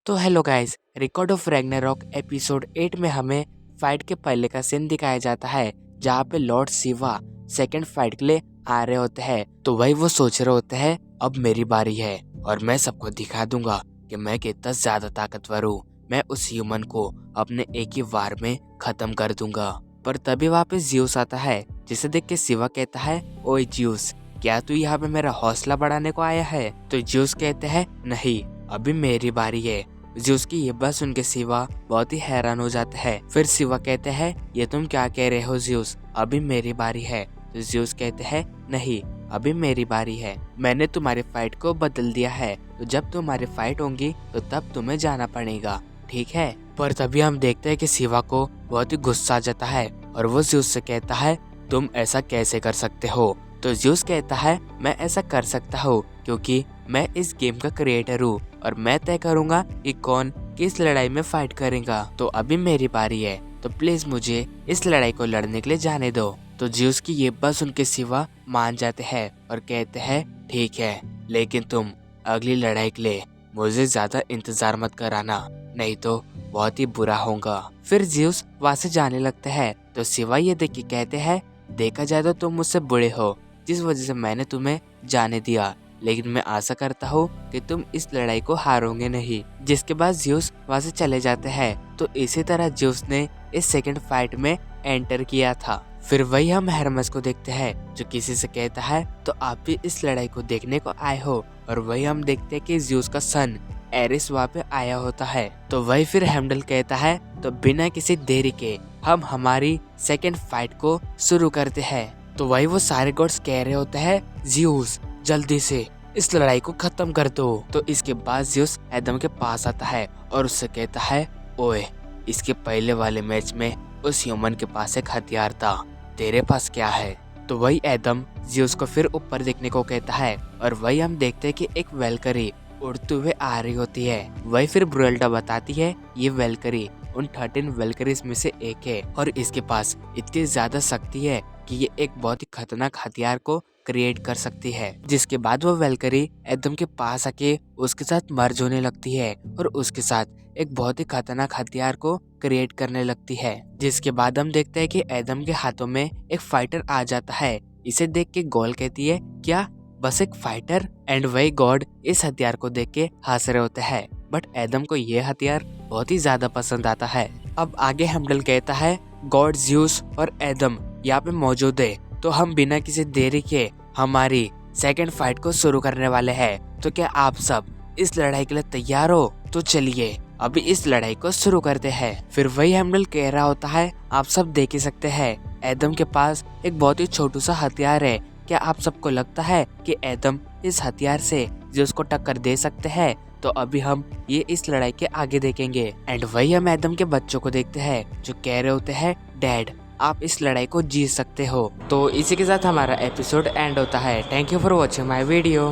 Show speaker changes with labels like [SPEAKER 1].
[SPEAKER 1] तो hello guys, record of Ragnarok episode 8 में हमें फाइट के पहले का सीन दिखाया जाता है जहाँ पे लॉर्ड शिवा सेकंड फाइट के लिए आ रहे होते हैं। तो वही वो सोच रहे होते हैं अब मेरी बारी है और मैं सबको दिखा दूंगा कि मैं कितना ज्यादा ताकतवर हूँ। मैं उस ह्यूमन को अपने एक ही वार में खत्म कर दूंगा। पर तभी वहाँ पे ज्यूस आता है जिसे देख के शिवा कहता है, ओए ज्यूस, क्या तू यहाँ पे मेरा हौसला बढ़ाने को आया है? तो ज्यूस कहते हैं, नहीं, अभी मेरी बारी है। ज्यूस की ये बात सुन के शिवा बहुत ही हैरान हो जाता है। फिर शिवा कहते हैं, ये तुम क्या कह रहे हो ज्यूस, अभी मेरी बारी है। तो ज्यूस कहते हैं, नहीं, अभी मेरी बारी है। मैंने तुम्हारी फाइट को बदल दिया है, तो जब तुम्हारी फाइट होंगी तो तब तुम्हें जाना पड़ेगा, ठीक है? पर तभी हम देखते हैं कि शिवा को बहुत ही गुस्सा आ जाता है और वो ज्यूस से कहता है, तुम ऐसा कैसे कर सकते हो? तो ज्यूस कहता है, मैं ऐसा कर सकता हूँ क्योंकि मैं इस गेम का क्रिएटर हूँ और मैं तय करूंगा कि कौन किस लड़ाई में फाइट करेगा। तो अभी मेरी बारी है, तो प्लीज मुझे इस लड़ाई को लड़ने के लिए जाने दो। तो ज्यूस की ये बात सुन के शिवा मान जाते हैं और कहते हैं, ठीक है, लेकिन तुम अगली लड़ाई के लिए मुझे ज्यादा इंतजार मत कराना, नहीं तो बहुत ही बुरा होगा। फिर ज्यूस वहाँ से जाने लगते हैं। तो शिवा ये देख के कहते हैं, देखा जाए तो तुम मुझसे बुरे हो, जिस वजह से मैंने तुम्हें जाने दिया, लेकिन मैं आशा करता हूँ कि तुम इस लड़ाई को हारोगे नहीं। जिसके बाद ज्यूस वहाँ से चले जाते हैं। तो इसी तरह ज्यूस ने इस सेकंड फाइट में एंटर किया था। फिर वही हम हेरमस को देखते हैं जो किसी से कहता है, तो आप भी इस लड़ाई को देखने को आए हो? और वही हम देखते हैं कि ज्यूस का सन एरिस वहाँ पे आया होता है। तो वही फिर हेमडल कहता है, तो बिना किसी देरी के हम हमारी सेकंड फाइट को शुरू करते हैं। तो वही वो सारे गॉड्स कह रहे होते हैं, ज्यूस जल्दी से इस लड़ाई को खत्म कर दो। तो इसके बाद ज्यूस एडम के पास आता है और उससे कहता है, ओए, इसके पहले वाले मैच में उस ह्यूमन के पास एक हथियार था, तेरे पास क्या है? तो वही एडम ज्यूस को फिर ऊपर देखने को कहता है और वही हम देखते हैं कि एक वेलकरी उड़ते हुए आ रही होती है। वही फिर ब्रुएल्डा बताती है, ये वेलकरी उन 13 वेलकरीज में से एक है और इसके पास इतनी ज्यादा शक्ति है कि ये एक बहुत ही खतरनाक हथियार को क्रिएट कर सकती है। जिसके बाद वो वेलकरी एडम के पास आके उसके साथ मर्ज होने लगती है और उसके साथ एक बहुत ही खतरनाक हथियार को क्रिएट करने लगती है। जिसके बाद हम देखते हैं कि एडम के हाथों में एक फाइटर आ जाता है। इसे देख के गॉल कहती है, क्या बस एक फाइटर? एंड वही गॉड इस हथियार को देख के हंस रहे होते हैं। बट एडम को ये हथियार बहुत ही ज्यादा पसंद आता है। अब आगे हेमडल कहता है, गॉड ज्यूस और एडम यहाँ पे मौजूद है, तो हम बिना किसी देरी के हमारी सेकंड फाइट को शुरू करने वाले हैं। तो क्या आप सब इस लड़ाई के लिए तैयार हो? तो चलिए अभी इस लड़ाई को शुरू करते हैं। फिर वही हेमडल कह रहा होता है, आप सब देख ही सकते हैं, एडम के पास एक बहुत ही छोटू सा हथियार है। क्या आप सबको लगता है कि एडम इस हथियार से ज्यूस को टक्कर दे सकते हैं? तो अभी हम ये इस लड़ाई के आगे देखेंगे। एंड वही हम एडम के बच्चों को देखते हैं जो कह रहे होते हैं, डैड, आप इस लड़ाई को जीत सकते हो। तो इसी के साथ हमारा एपिसोड एंड होता है। Thank you for watching my video.